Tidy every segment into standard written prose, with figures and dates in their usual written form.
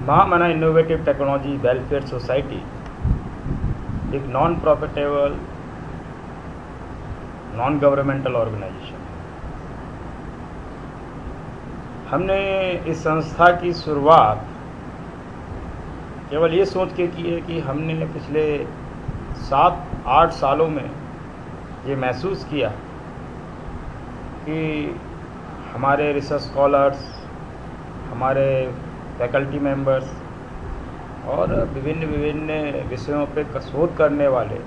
महामना innovative technology welfare society एक non profitable non governmental organisation है। हमने इस संस्था की शुरुआत केवल ये सोच के की है कि हमने पिछले 7-8 सालों में ये महसूस किया कि हमारे रिसर्च स्कॉलर्स, हमारे फैकल्टी मेंबर्स और विभिन्न विषयों पे शोध करने वाले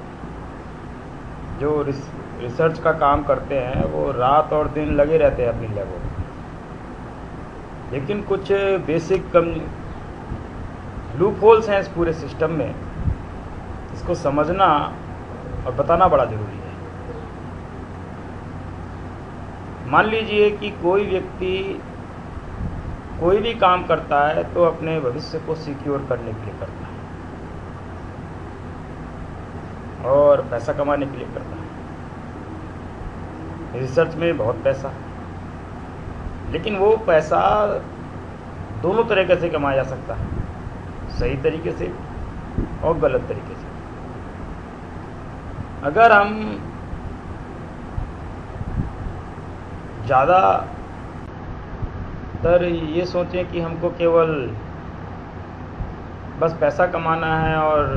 जो रिसर्च का काम करते हैं वो रात और दिन लगे रहते हैं अपनी लैबों में, लेकिन कुछ बेसिक लूप होल्स हैं इस पूरे सिस्टम में। इसको समझना और बताना बड़ा ज़रूरी है। मान लीजिए कि कोई व्यक्ति कोई भी काम करता है तो अपने भविष्य को सिक्योर करने के लिए करता है और पैसा कमाने के लिए करता है। रिसर्च में बहुत पैसा है, लेकिन वो पैसा दोनों तरीके से कमाया जा सकता है, सही तरीके से और गलत तरीके से। अगर हम ज़्यादातर ये सोचें कि हमको केवल बस पैसा कमाना है और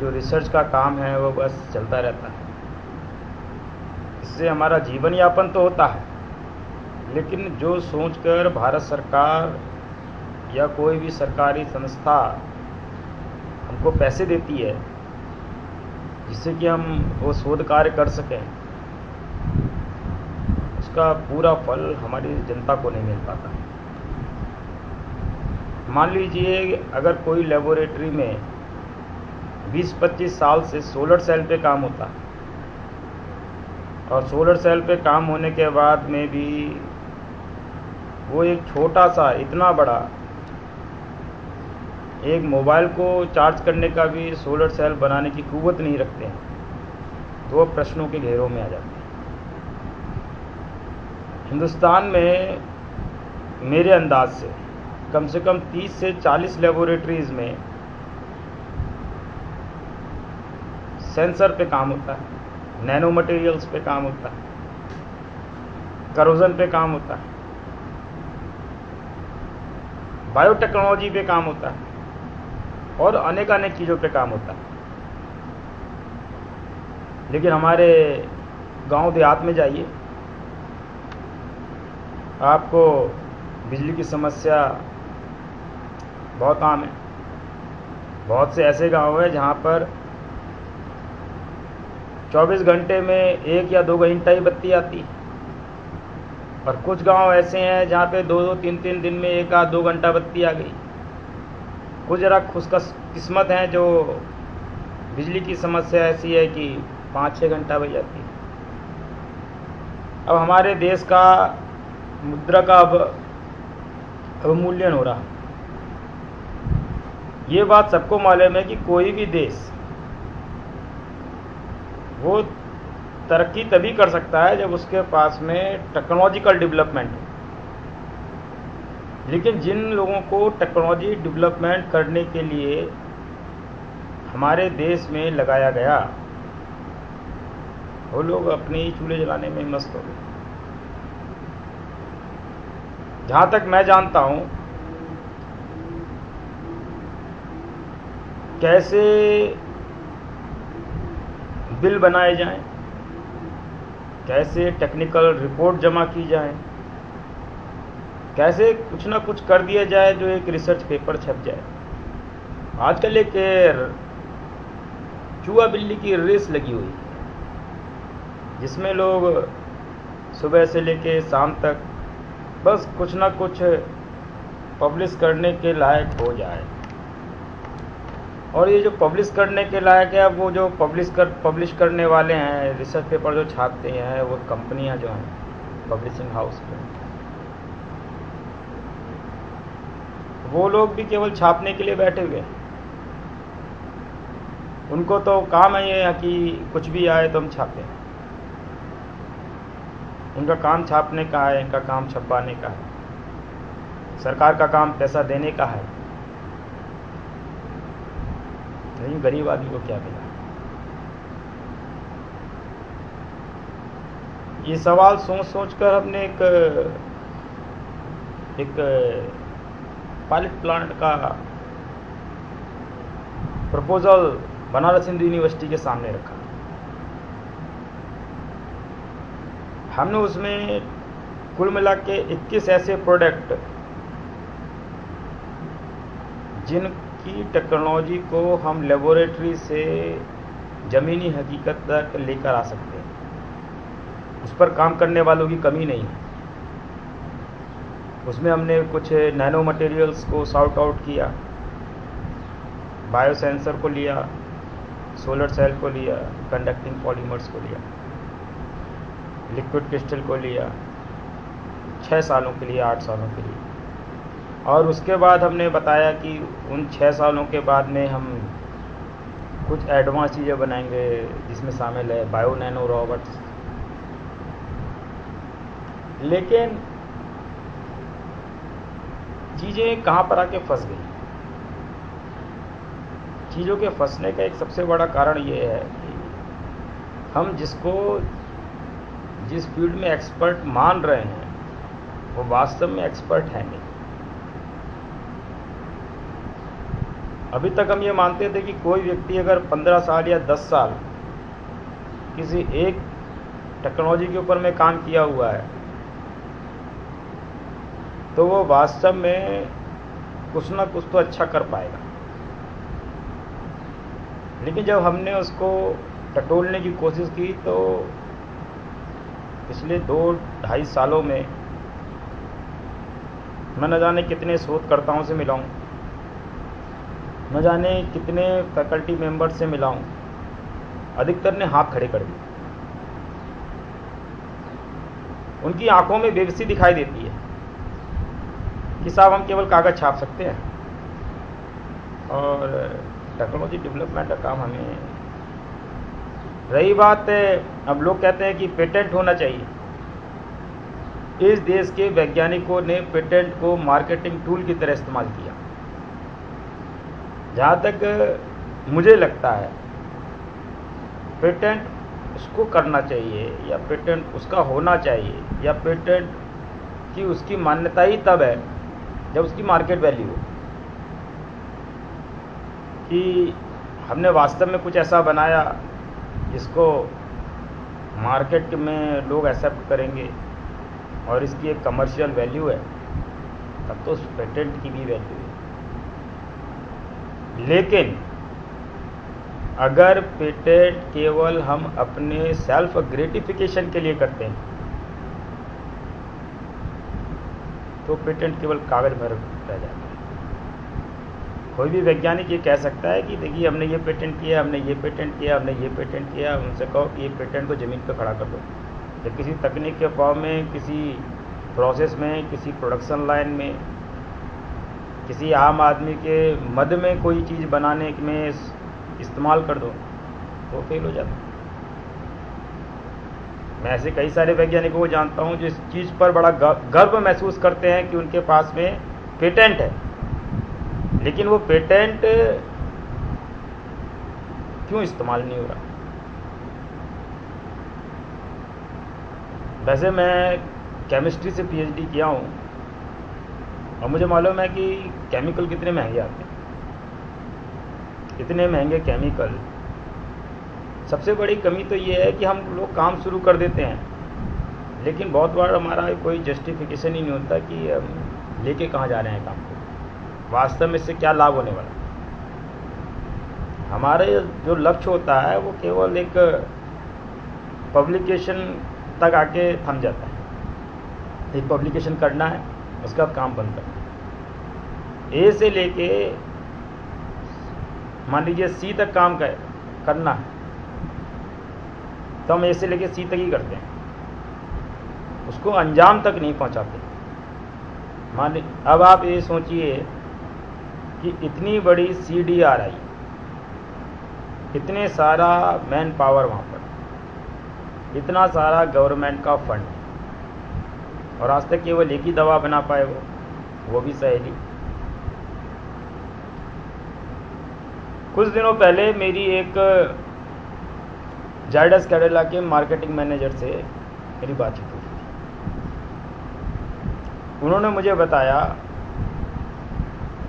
जो रिसर्च का काम है वो बस चलता रहता है, इससे हमारा जीवन यापन तो होता है, लेकिन जो सोचकर भारत सरकार या कोई भी सरकारी संस्था हमको पैसे देती है जिससे कि हम वो शोध कार्य कर सकें, उसका पूरा फल हमारी जनता को नहीं मिल पाता। मान लीजिए अगर कोई लेबोरेटरी में 20-25 साल से सोलर सेल पे काम होता है और सोलर सेल पे काम होने के बाद में भी वो एक छोटा सा इतना बड़ा एक मोबाइल को चार्ज करने का भी सोलर सेल बनाने की कुव्वत नहीं रखते हैं, तो वो प्रश्नों के घेरों में आ जाते हैं। हिंदुस्तान में मेरे अंदाज से कम 30 से 40 लेबोरेटरीज़ में सेंसर पे काम होता है, नैनो मटेरियल्स पे काम होता है, करोजन पे काम होता है, बायोटेक्नोलॉजी पे काम होता है और अनेक चीज़ों पे काम होता है। लेकिन हमारे गांव देहात में जाइए, आपको बिजली की समस्या बहुत आम है। बहुत से ऐसे गांव हैं जहां पर 24 घंटे में 1 या 2 घंटा ही बत्ती आती है, और कुछ गांव ऐसे हैं जहां पे 2-2, 3-3 दिन में 1 आध 2 घंटा बत्ती आ गई। कुछ जरा खुशकिस्मत हैं जो बिजली की समस्या ऐसी है कि 5-6 घंटा बज जाती है। अब हमारे देश का मुद्रा का अवमूल्यन हो रहा है। ये बात सबको मालूम है कि कोई भी देश वो तरक्की तभी कर सकता है जब उसके पास में टेक्नोलॉजिकल डेवलपमेंट हो। लेकिन जिन लोगों को टेक्नोलॉजी डेवलपमेंट करने के लिए हमारे देश में लगाया गया, वो लोग अपने ही चूल्हे जलाने में मस्त हो गए। जहाँ तक मैं जानता हूँ, कैसे बिल बनाए जाएं, कैसे टेक्निकल रिपोर्ट जमा की जाए, कैसे कुछ ना कुछ कर दिया जाए जो एक रिसर्च पेपर छप जाए। आजकल एक चूहा बिल्ली की रेस लगी हुई है जिसमें लोग सुबह से लेके शाम तक बस कुछ ना कुछ पब्लिश करने के लायक हो जाए। और ये जो पब्लिश करने के लायक है, वो जो पब्लिश करने वाले हैं, रिसर्च पेपर जो छापते हैं, वो कंपनियां जो हैं पब्लिशिंग हाउस पे, वो लोग भी केवल छापने के लिए बैठे हुए हैं। उनको तो काम है ये कि कुछ भी आए तो हम छापें। उनका काम छापने का है, इनका काम छपवाने का है। सरकार का काम पैसा देने का है। लेकिन गरीब आदमी को क्या मिला? ये सवाल सोच सोच कर हमने एक पायलट प्लांट का प्रपोजल बनारस हिंदू यूनिवर्सिटी के सामने रखा। हमने उसमें कुल मिला के 21 ऐसे प्रोडक्ट जिनकी टेक्नोलॉजी को हम लेबोरेटरी से ज़मीनी हकीकत तक लेकर आ सकते हैं, उस पर काम करने वालों की कमी नहीं है। उसमें हमने कुछ नैनो मटेरियल्स को सॉर्ट आउट किया, बायो सेंसर को लिया, सोलर सेल को लिया, कंडक्टिंग पॉलीमर्स को लिया, लिक्विड क्रिस्टल को लिया 6 सालों के लिए, 8 सालों के लिए। और उसके बाद हमने बताया कि उन 6 सालों के बाद में हम कुछ एडवांस चीज़ें बनाएंगे, जिसमें शामिल है बायो नैनो रोबोट्स। लेकिन चीज़ें कहाँ पर आके फंस गई? चीज़ों के फंसने का एक सबसे बड़ा कारण ये है कि हम जिस फील्ड में एक्सपर्ट मान रहे हैं वो वास्तव में एक्सपर्ट है नहीं। अभी तक हम ये मानते थे कि कोई व्यक्ति अगर 15 साल या 10 साल किसी एक टेक्नोलॉजी के ऊपर में काम किया हुआ है तो वो वास्तव में कुछ ना कुछ तो अच्छा कर पाएगा। लेकिन जब हमने उसको टटोलने की कोशिश की तो पिछले 2-2.5 सालों में मैं न जाने कितने शोधकर्ताओं से मिला हूँ, न जाने कितने फैकल्टी मेंबर्स से मिला हूँ। अधिकतर ने हाथ खड़े कर दिए। उनकी आंखों में बेबसी दिखाई देती है कि साहब हम केवल कागज़ छाप सकते हैं और टेक्नोलॉजी डेवलपमेंट का काम हमें। रही बात अब लोग कहते हैं कि पेटेंट होना चाहिए। इस देश के वैज्ञानिकों ने पेटेंट को मार्केटिंग टूल की तरह इस्तेमाल किया। जहाँ तक मुझे लगता है पेटेंट उसको करना चाहिए या पेटेंट उसका होना चाहिए या पेटेंट की उसकी मान्यता ही तब है जब उसकी मार्केट वैल्यू हो, कि हमने वास्तव में कुछ ऐसा बनाया जिसको मार्केट में लोग एक्सेप्ट करेंगे और इसकी एक कमर्शियल वैल्यू है, तब तो उस पेटेंट की भी वैल्यू है। लेकिन अगर पेटेंट केवल हम अपने सेल्फ ग्रेटिफिकेशन के लिए करते हैं तो पेटेंट केवल कागज पर रह जाता है। कोई भी वैज्ञानिक ये कह सकता है कि देखिए हमने ये पेटेंट किया, हमने ये पेटेंट किया, हमने ये पेटेंट किया। उनसे कहो कि ये पेटेंट को ज़मीन पर खड़ा कर दो। या किसी तकनीक के फॉर्म में, किसी प्रोसेस में, किसी प्रोडक्शन लाइन में, किसी आम आदमी के मद में कोई चीज़ बनाने में इस्तेमाल कर दो तो फेल हो जाता है। मैं ऐसे कई सारे वैज्ञानिकों को जानता हूं जो इस चीज़ पर बड़ा गर्व महसूस करते हैं कि उनके पास में पेटेंट है, लेकिन वो पेटेंट क्यों इस्तेमाल नहीं हो रहा। वैसे मैं केमिस्ट्री से पीएचडी किया हूँ और मुझे मालूम है कि केमिकल कितने महंगे आते हैं। इतने महंगे केमिकल, सबसे बड़ी कमी तो ये है कि हम लोग काम शुरू कर देते हैं लेकिन बहुत बार हमारा कोई जस्टिफिकेशन ही नहीं होता कि हम लेके कहाँ जा रहे हैं काम को, वास्तव में इससे क्या लाभ होने वाला। हमारे जो लक्ष्य होता है वो केवल एक पब्लिकेशन तक आके थम जाता है। एक पब्लिकेशन करना है, उसका काम बंद करना है। ए से लेके मान लीजिए सी तक काम करना है तो हम ए से लेके सी तक ही करते हैं, उसको अंजाम तक नहीं पहुंचाते। मान अब आप ये सोचिए कि इतनी बड़ी CDRI, इतने सारा मैन पावर वहाँ पर, इतना सारा गवर्नमेंट का फंड, और आज तक केवल एक ही दवा बना पाए वो भी सहेली। कुछ दिनों पहले मेरी एक जायडस केरला के मार्केटिंग मैनेजर से मेरी बातचीत हुई थी। उन्होंने मुझे बताया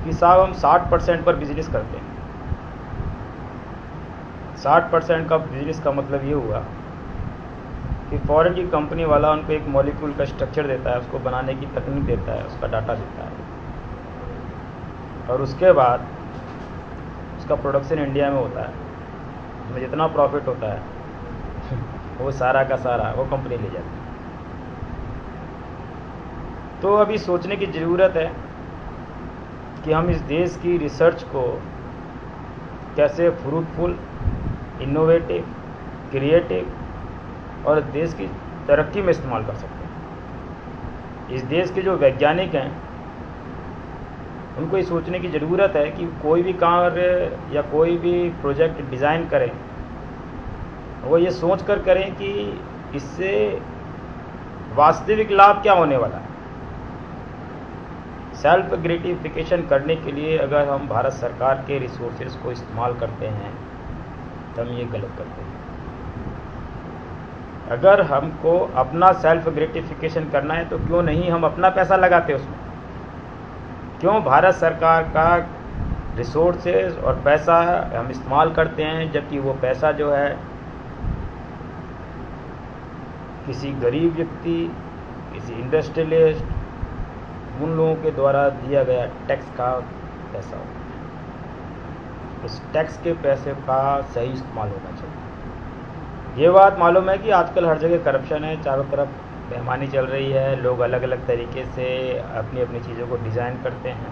कि साहब हम 60% पर बिजनेस करते हैं। 60% का बिजनेस का मतलब ये हुआ कि फॉरेन की कंपनी वाला उनको एक मॉलिक्यूल का स्ट्रक्चर देता है, उसको बनाने की तकनीक देता है, उसका डाटा देता है, और उसके बाद उसका प्रोडक्शन इंडिया में होता है। उसमें जितना प्रॉफिट होता है वो सारा का सारा वो कंपनी ले जाती है। तो अभी सोचने की ज़रूरत है कि हम इस देश की रिसर्च को कैसे फ्रूटफुल, इनोवेटिव, क्रिएटिव और देश की तरक्की में इस्तेमाल कर सकते हैं। इस देश के जो वैज्ञानिक हैं उनको ये सोचने की ज़रूरत है कि कोई भी कार्य या कोई भी प्रोजेक्ट डिज़ाइन करें, वो ये सोच कर करें कि इससे वास्तविक लाभ क्या होने वाला है। सेल्फ ग्रेटिफिकेशन करने के लिए अगर हम भारत सरकार के रिसोर्सेज को इस्तेमाल करते हैं तो हम ये गलत करते हैं। अगर हमको अपना सेल्फ ग्रेटिफिकेशन करना है तो क्यों नहीं हम अपना पैसा लगाते उसमें। क्यों भारत सरकार का रिसोर्सेज और पैसा हम इस्तेमाल करते हैं, जबकि वो पैसा जो है किसी गरीब व्यक्ति, किसी इंडस्ट्रियलिस्ट, उन लोगों के द्वारा दिया गया टैक्स का पैसा होता है। उस टैक्स के पैसे का सही इस्तेमाल होना चाहिए। ये बात मालूम है कि आजकल हर जगह करप्शन है, चारों तरफ बेईमानी चल रही है, लोग अलग अलग तरीके से अपनी अपनी चीज़ों को डिज़ाइन करते हैं।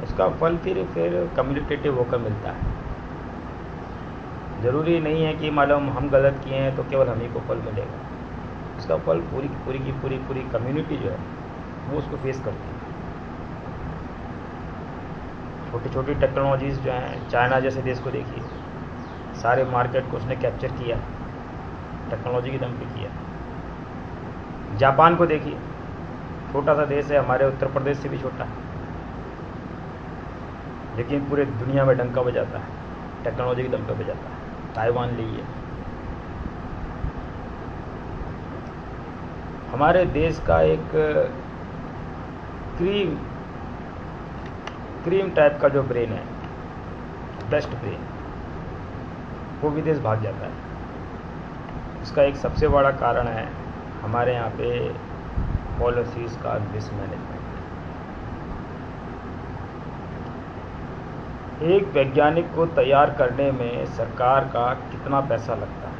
उसका फल फिर कम्युनिकेटिव होकर मिलता है। ज़रूरी नहीं है कि मालूम हम गलत किए हैं तो केवल हम ही को फल मिलेगा। उसका फल पूरी कम्युनिटी जो है वो उसको फेस करती है। छोटी छोटी टेक्नोलॉजीज़ जो हैं, चाइना जैसे देश को देखिए, सारे मार्केट को उसने कैप्चर किया, टेक्नोलॉजी के दम पे किया। जापान को देखिए, छोटा सा देश है, हमारे उत्तर प्रदेश से भी छोटा है, लेकिन पूरे दुनिया में डंका बजाता है, टेक्नोलॉजी के दम पे बजाता है। ताइवान लीजिए, हमारे देश का एक क्रीम टाइप का जो ब्रेन है, बेस्ट ब्रेन, वो विदेश भाग जाता है। उसका एक सबसे बड़ा कारण है हमारे यहाँ पे पॉलिसीज़ का मिसमैनेजमेंट। एक वैज्ञानिक को तैयार करने में सरकार का कितना पैसा लगता है,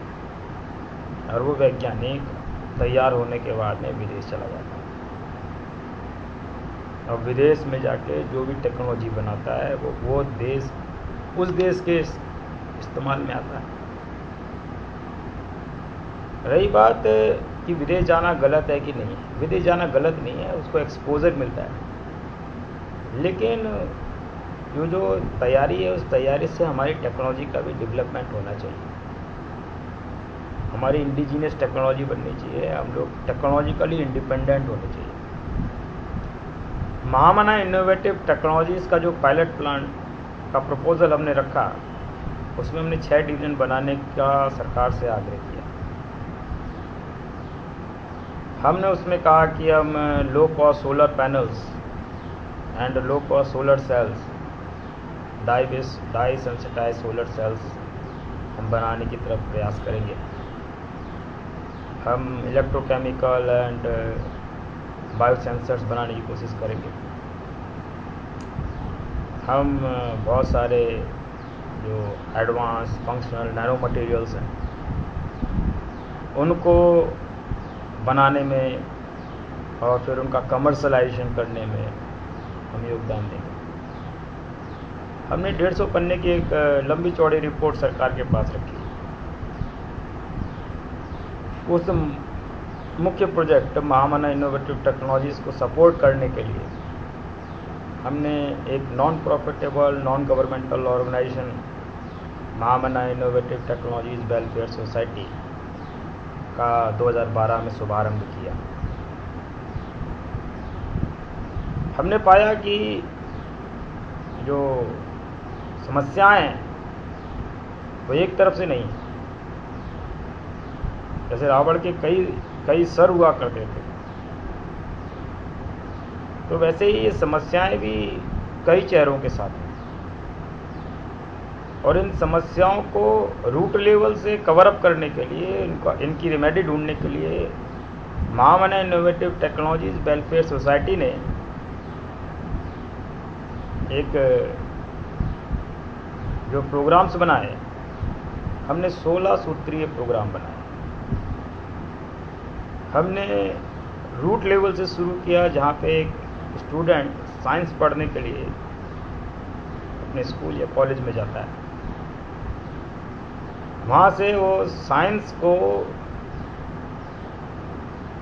और वो वैज्ञानिक तैयार होने के बाद में विदेश चला जाता है, और विदेश में जाके जो भी टेक्नोलॉजी बनाता है वो देश, उस देश के इस्तेमाल में आता है। रही बात कि विदेश जाना गलत है कि नहीं, विदेश जाना गलत नहीं है, उसको एक्सपोजर मिलता है, लेकिन जो तैयारी है उस तैयारी से हमारी टेक्नोलॉजी का भी डेवलपमेंट होना चाहिए। हमारी इंडिजीनियस टेक्नोलॉजी बननी चाहिए, हम लोग टेक्नोलॉजिकली इंडिपेंडेंट होने चाहिए। महामना इनोवेटिव टेक्नोलॉजीज़ का जो पायलट प्लान का प्रपोजल हमने रखा, उसमें हमने 6 डिवीज़न बनाने का सरकार से आग्रह किया। हमने उसमें कहा कि हम low cost solar panels and low cost solar cells, dye sensitize solar cells हम बनाने की तरफ प्रयास करेंगे। हम इलेक्ट्रोकेमिकल एंड बायोसेंसर्स बनाने की कोशिश करेंगे। हम बहुत सारे जो एडवांस फंक्शनल नैनो मटेरियल्स हैं उनको बनाने में और फिर उनका कमर्शलाइजेशन करने में हम योगदान देंगे। हमने 150 पन्ने की एक लंबी चौड़ी रिपोर्ट सरकार के पास रखी। उस मुख्य प्रोजेक्ट महामना इनोवेटिव टेक्नोलॉजीज़ को सपोर्ट करने के लिए हमने एक non profitable non governmental organization Mahamana innovative technologies welfare society का 2012 में शुभारंभ किया। हमने पाया कि जो समस्याएं हैं वो एक तरफ से नहीं। जैसे रावण के कई कई सर हुआ करते थे, तो वैसे ही ये समस्याएं भी कई चेहरों के साथ हैं। और इन समस्याओं को रूट लेवल से कवर अप करने के लिए, इनकी रेमेडी ढूंढने के लिए महामना इनोवेटिव टेक्नोलॉजीज वेलफेयर सोसाइटी ने एक जो प्रोग्राम्स बनाए, हमने 16 सूत्रीय प्रोग्राम बनाए। हमने रूट लेवल से शुरू किया, जहाँ पे एक स्टूडेंट साइंस पढ़ने के लिए अपने स्कूल या कॉलेज में जाता है। वहाँ से वो साइंस को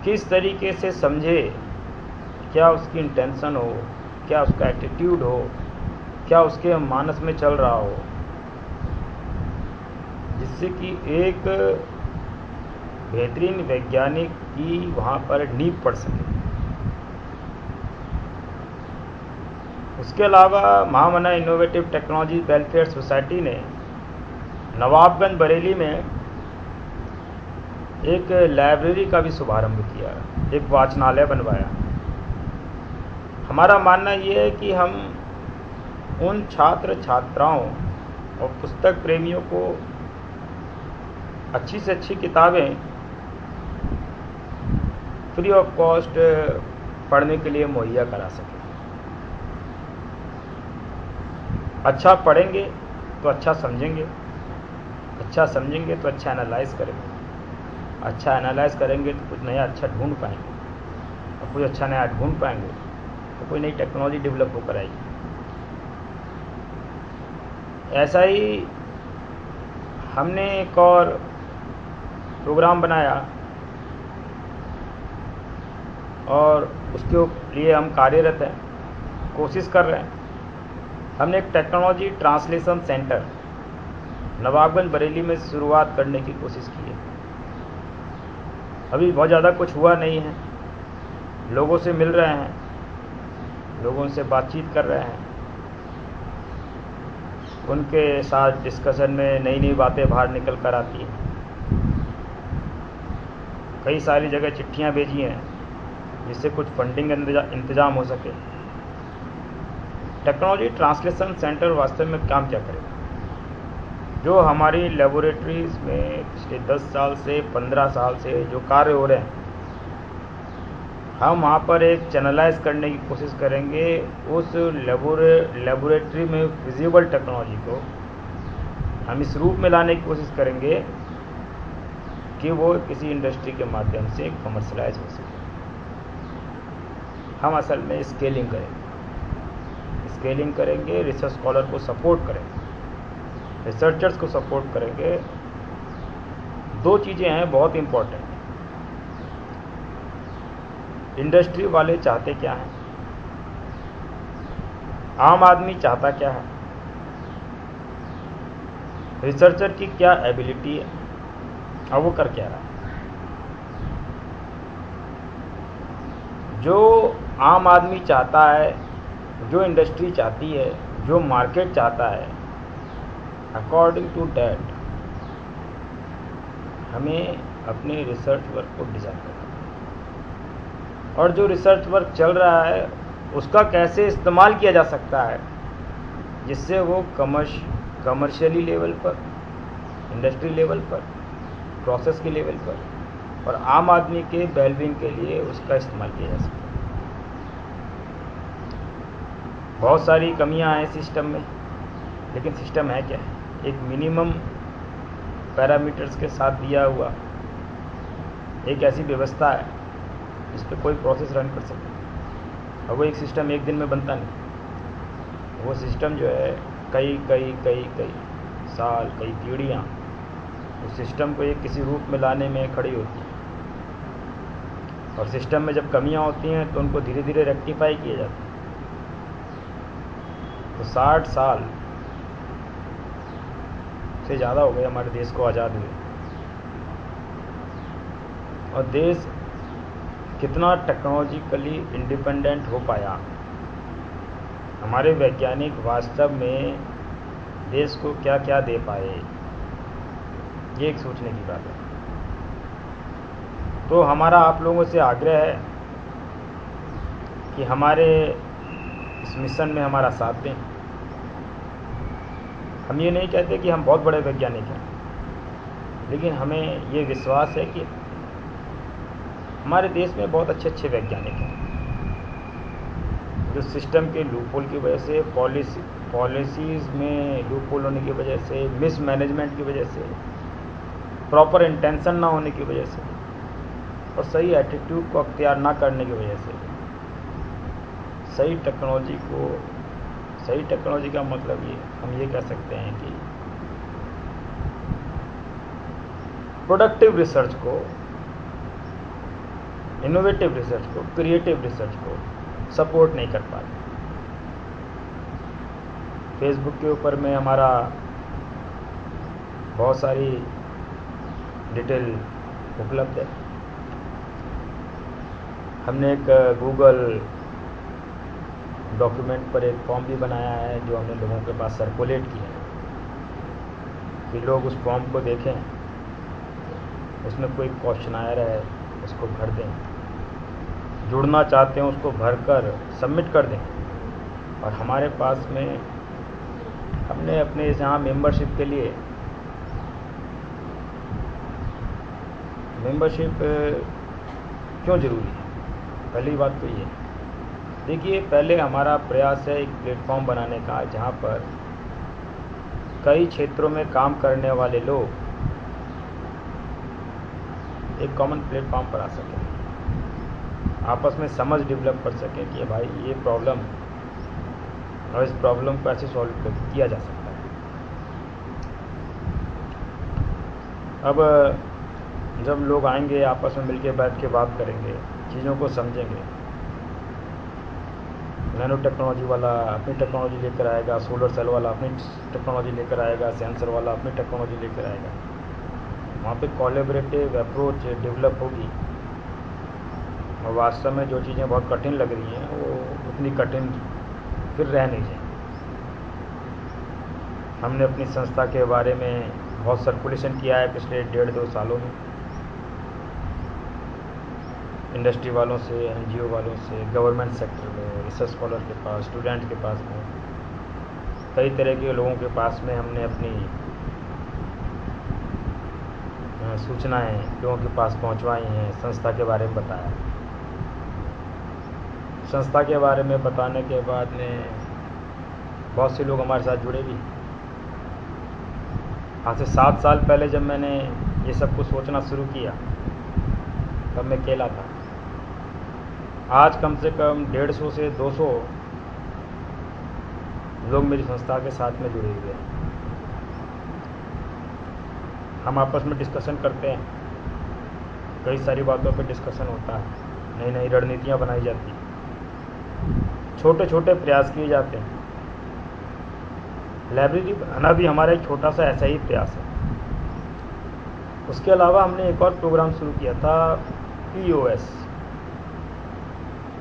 किस तरीके से समझे, क्या उसकी इंटेंशन हो, क्या उसका एटीट्यूड हो, क्या उसके मानस में चल रहा हो, जिससे कि एक बेहतरीन वैज्ञानिक की वहाँ पर नींव पड़ सके। उसके अलावा महामना इनोवेटिव टेक्नोलॉजी वेलफेयर सोसाइटी ने नवाबगंज बरेली में एक लाइब्रेरी का भी शुभारंभ किया, एक वाचनालय बनवाया। हमारा मानना ये है कि हम उन छात्र छात्राओं और पुस्तक प्रेमियों को अच्छी से अच्छी किताबें फ्री ऑफ कॉस्ट पढ़ने के लिए मुहैया करा सकें। अच्छा पढ़ेंगे तो अच्छा समझेंगे, अच्छा समझेंगे तो अच्छा एनालाइज करेंगे, अच्छा एनालाइज करेंगे तो कुछ नया अच्छा ढूंढ पाएंगे, और कुछ अच्छा नया ढूंढ पाएंगे तो कोई नई टेक्नोलॉजी डेवलप होकर आएगी। ऐसा ही हमने एक और प्रोग्राम बनाया और उसके लिए हम कार्यरत हैं, कोशिश कर रहे हैं। हमने एक technology translation centre Nawabganj Bareilly में शुरुआत करने की कोशिश की है। अभी बहुत ज़्यादा कुछ हुआ नहीं है, लोगों से मिल रहे हैं, लोगों से बातचीत कर रहे हैं, उनके साथ डिस्कशन में नई नई बातें बाहर निकल कर आती हैं। कई सारी जगह चिट्ठियां भेजी हैं जिससे कुछ फंडिंग इंतजाम हो सके। टेक्नोलॉजी ट्रांसलेशन सेंटर वास्तव में काम क्या करेगा? जो हमारी लेबोरेटरीज़ में पिछले 10 साल से 15 साल से जो कार्य हो रहे हैं, हम वहाँ पर एक चैनलाइज करने की कोशिश करेंगे। उस लेबोरेटरी में विजिबल टेक्नोलॉजी को हम इस रूप में लाने की कोशिश करेंगे कि वो किसी इंडस्ट्री के माध्यम से कमर्शलाइज हो सके। हम असल में स्केलिंग करेंगे, रिसर्च स्कॉलर को सपोर्ट करेंगे, रिसर्चर्स को सपोर्ट करेंगे। दो चीज़ें हैं बहुत इम्पोर्टेंट। इंडस्ट्री वाले चाहते क्या हैं, आम आदमी चाहता क्या है, रिसर्चर की क्या एबिलिटी है और वो कर क्या रहा है। जो आम आदमी चाहता है, जो इंडस्ट्री चाहती है, जो मार्केट चाहता है, अकॉर्डिंग टू डैट हमें अपने रिसर्च वर्क को डिज़ाइन करना है। और जो रिसर्च वर्क चल रहा है उसका कैसे इस्तेमाल किया जा सकता है जिससे वो कमर्शियली लेवल पर, इंडस्ट्री लेवल पर, प्रोसेस के लेवल पर और आम आदमी के वेलबींग के लिए उसका इस्तेमाल किया जा सकता है। बहुत सारी कमियां हैं सिस्टम में, लेकिन सिस्टम है क्या है? एक मिनिमम पैरामीटर्स के साथ दिया हुआ एक ऐसी व्यवस्था है जिस पर कोई प्रोसेस रन कर सके। और वो एक सिस्टम एक दिन में बनता नहीं, वो सिस्टम जो है कई साल, कई पीढ़ियाँ उस सिस्टम को एक किसी रूप में लाने में खड़ी होती हैं। और सिस्टम में जब कमियां होती हैं तो उनको धीरे धीरे रेक्टिफाई किए जाते हैं। तो 60 साल से ज़्यादा हो गए हमारे देश को आज़ाद हुए, और देश कितना टेक्नोलॉजिकली इंडिपेंडेंट हो पाया। हमारे वैज्ञानिक वास्तव में देश को क्या क्या दे पाए, ये एक सोचने की बात है। तो हमारा आप लोगों से आग्रह है कि हमारे इस मिशन में हमारा साथ दें। हम ये नहीं कहते कि हम बहुत बड़े वैज्ञानिक हैं, लेकिन हमें ये विश्वास है कि हमारे देश में बहुत अच्छे अच्छे वैज्ञानिक हैं जो सिस्टम के लूपहोल की वजह से, पॉलिसीज़ में लूपहोल होने की वजह से, मिसमैनेजमेंट की वजह से, प्रॉपर इंटेंशन ना होने की वजह से और सही एटीट्यूड को अख्तियार ना करने की वजह से सही टेक्नोलॉजी का मतलब ये हम ये कह सकते हैं कि प्रोडक्टिव रिसर्च को, इनोवेटिव रिसर्च को, क्रिएटिव रिसर्च को सपोर्ट नहीं कर पाते। फेसबुक के ऊपर में हमारा बहुत सारी डिटेल उपलब्ध है। हमने एक गूगल डॉक्यूमेंट पर एक फॉर्म भी बनाया है जो हमने लोगों के पास सर्कुलेट किया है कि लोग उस फॉर्म को देखें, उसमें कोई क्वेश्चनायर है उसको भर दें, जुड़ना चाहते हैं उसको भरकर सबमिट कर दें। और हमारे पास में हमने अपने यहाँ मेंबरशिप के लिए, मेंबरशिप क्यों ज़रूरी है, पहली बात तो ये देखिए। पहले हमारा प्रयास है एक प्लेटफॉर्म बनाने का जहाँ पर कई क्षेत्रों में काम करने वाले लोग एक कॉमन प्लेटफॉर्म पर आ सकें, आपस में समझ डेवलप कर सकें कि भाई ये प्रॉब्लम और इस प्रॉब्लम को ऐसे सॉल्व किया जा सकता है। अब जब लोग आएंगे आपस में मिलके बैठ के बात करेंगे, चीज़ों को समझेंगे। नैनो टेक्नोलॉजी वाला अपनी टेक्नोलॉजी लेकर आएगा, सोलर सेल वाला अपनी टेक्नोलॉजी लेकर आएगा, सेंसर वाला अपनी टेक्नोलॉजी लेकर आएगा। वहाँ पे कोलैबोरेटिव अप्रोच डेवलप होगी और वास्तव में जो चीज़ें बहुत कठिन लग रही हैं वो उतनी कठिन फिर रह नहीं जाएंगी। हमने अपनी संस्था के बारे में बहुत सर्कुलेशन किया है पिछले 1.5-2 सालों में, इंडस्ट्री वालों से, NGO वालों से, गवर्नमेंट सेक्टर में, रिसर्च स्कॉलर के पास, स्टूडेंट के पास में, कई तरह के लोगों के पास में हमने अपनी सूचनाएं लोगों के पास पहुंचवाई हैं, संस्था के बारे में बताया। संस्था के बारे में बताने के बाद में बहुत से लोग हमारे साथ जुड़े भी। आज से 7 साल पहले जब मैंने ये सब कुछ सोचना शुरू किया तब मैं अकेला था। आज कम से कम 150 से 200 लोग मेरी संस्था के साथ में जुड़े हुए हैं। हम आपस में डिस्कशन करते हैं, कई सारी बातों पर डिस्कशन होता है, नई नई रणनीतियाँ बनाई जाती हैं, छोटे छोटे प्रयास किए जाते हैं। लाइब्रेरी बनाना भी हमारा एक छोटा सा ऐसा ही प्रयास है। उसके अलावा हमने एक और प्रोग्राम शुरू किया था, POS,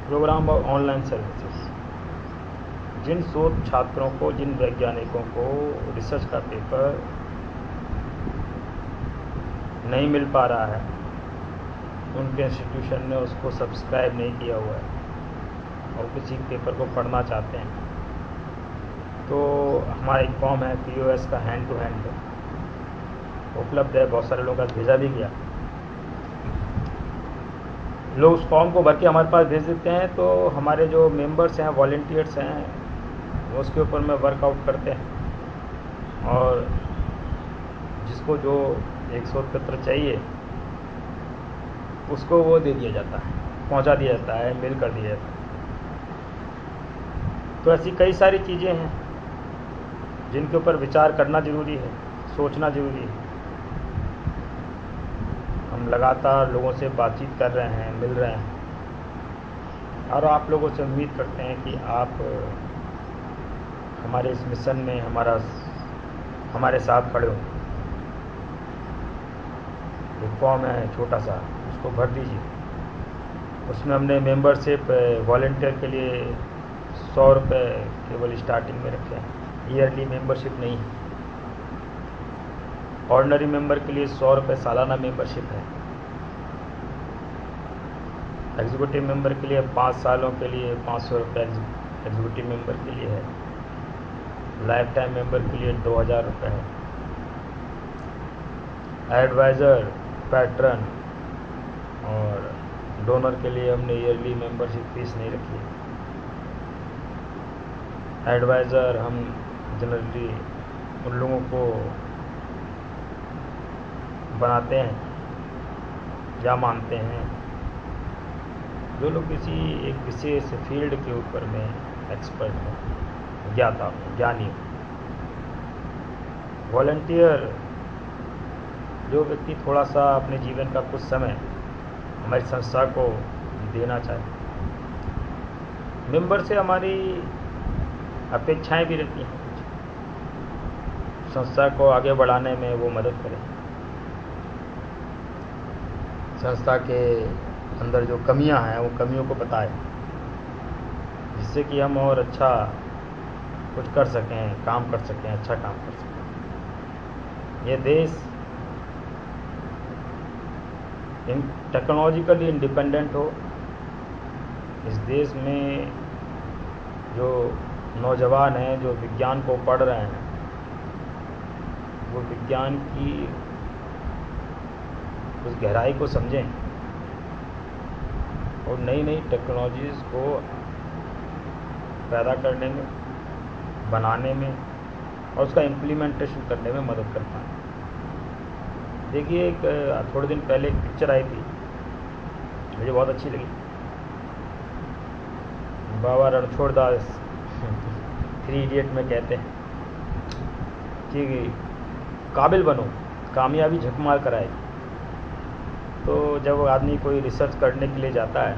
program of online services. जिन शोध छात्रों को, जिन वैज्ञानिकों को रिसर्च का पेपर नहीं मिल पा रहा है, उनके इंस्टीट्यूशन ने उसको सब्सक्राइब नहीं किया हुआ है और किसी पेपर को पढ़ना चाहते हैं, तो हमारा एक फॉर्म है POS का, हैंड टू हैंड उपलब्ध है, बहुत सारे लोगों का भेजा भी गया। लोग उस फॉर्म को भर के हमारे पास भेज देते हैं, तो हमारे जो मेंबर्स हैं, वॉलंटियर्स हैं, वो उसके ऊपर में वर्कआउट करते हैं और जिसको जो एक शोध पत्र चाहिए उसको वो दे दिया जाता है, पहुंचा दिया जाता है, मेल कर दिया जाता है। तो ऐसी कई सारी चीज़ें हैं जिनके ऊपर विचार करना ज़रूरी है, सोचना ज़रूरी है। हम लगातार लोगों से बातचीत कर रहे हैं, मिल रहे हैं और आप लोगों से उम्मीद करते हैं कि आप हमारे इस मिशन में हमारे साथ खड़े हो। एक फॉर्म है छोटा सा, उसको भर दीजिए। उसमें हमने मेंबरशिप वॉलंटियर के लिए 100 रुपये केवल स्टार्टिंग में रखे हैं। ईयरली मेंबरशिप नहीं है। ऑर्डिनरी मेंबर के लिए 100 रुपये सालाना मेंबरशिप है। एग्जीक्यूटिव मेंबर के लिए 5 सालों के लिए 500 रुपये एग्जीक्यूटिव मेंबर के लिए है। लाइफ टाइम मेंबर के लिए 2000 रुपये है। एडवाइज़र, पैट्रन और डोनर के लिए हमने ईयरली मेंबरशिप फीस नहीं रखी है। एडवाइज़र हम जनरली उन लोगों को बनाते हैं या मानते हैं जो लोग किसी एक विशेष फील्ड के ऊपर में एक्सपर्ट हो, ज्ञाता हो, ज्ञानी हो। वॉलंटियर जो व्यक्ति थोड़ा सा अपने जीवन का कुछ समय हमारी संस्था को देना चाहे। मेंबर से हमारी अपेक्षाएं भी रहती हैं कुछ, संस्था को आगे बढ़ाने में वो मदद करें, संस्था के अंदर जो कमियां हैं वो कमियों को बताएं, जिससे कि हम और अच्छा कुछ कर सकें, काम कर सकें, अच्छा काम कर सकें। ये देश टेक्नोलॉजिकली इंडिपेंडेंट हो। इस देश में जो नौजवान हैं, जो विज्ञान को पढ़ रहे हैं, वो विज्ञान की उस गहराई को समझें और नई नई टेक्नोलॉजीज़ को पैदा करने में, बनाने में और उसका इम्प्लीमेंटेशन करने में मदद कर पाएँ। देखिए, एक थोड़े दिन पहले एक पिक्चर आई थी, मुझे बहुत अच्छी लगी। बाबा रणछोड़ दास 3 इडियट में कहते हैं कि काबिल बनो, कामयाबी झक मार कर आएगी। तो जब आदमी कोई रिसर्च करने के लिए जाता है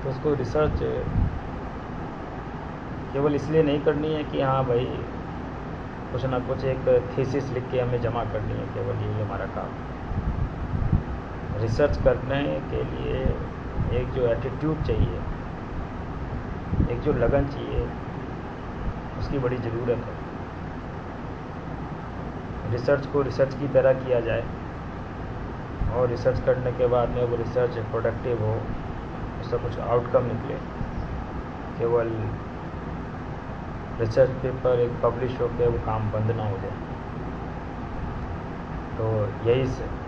तो उसको रिसर्च केवल इसलिए नहीं करनी है कि हाँ भाई कुछ ना कुछ एक थीसिस लिख के हमें जमा करनी है, केवल यही हमारा काम। रिसर्च करने के लिए एक जो एटीट्यूड चाहिए, एक जो लगन चाहिए, उसकी बड़ी ज़रूरत है। रिसर्च को रिसर्च की तरह किया जाए और रिसर्च करने के बाद में वो रिसर्च प्रोडक्टिव हो, उसका कुछ आउटकम निकले। केवल रिसर्च पेपर एक पब्लिश होकर वो काम बंद ना हो जाए। तो यही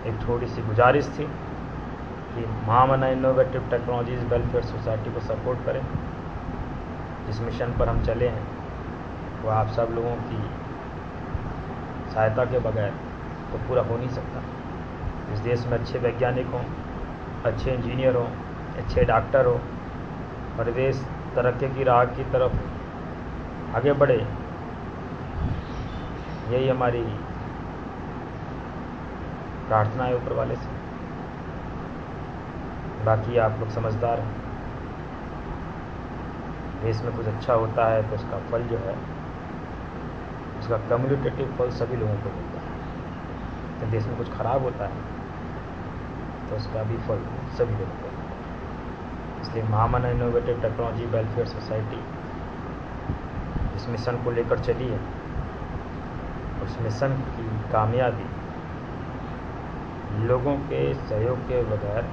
एक छोटी सी गुजारिश थी कि महामना इनोवेटिव टेक्नोलॉजीज़ वेलफेयर सोसाइटी को सपोर्ट करें। जिस मिशन पर हम चले हैं वो आप सब लोगों की सहायता के बगैर तो पूरा हो नहीं सकता। इस देश में अच्छे वैज्ञानिक हों, अच्छे इंजीनियर हों, अच्छे डॉक्टर हों और देश तरक्की की राह की तरफ आगे बढ़े, यही हमारी प्रार्थना है ऊपर वाले से। बाकी आप लोग समझदार हैं। देश में कुछ अच्छा होता है तो उसका फल जो है, उसका कम्युनिकेटिव फल सभी लोगों को मिलता है। तो देश में कुछ खराब होता है तो उसका भी फल सभी लोगों को मिलता है। इसलिए महामना इनोवेटिव टेक्नोलॉजी वेलफेयर सोसाइटी इस मिशन को लेकर चली है। उस मिशन की कामयाबी लोगों के सहयोग के बगैर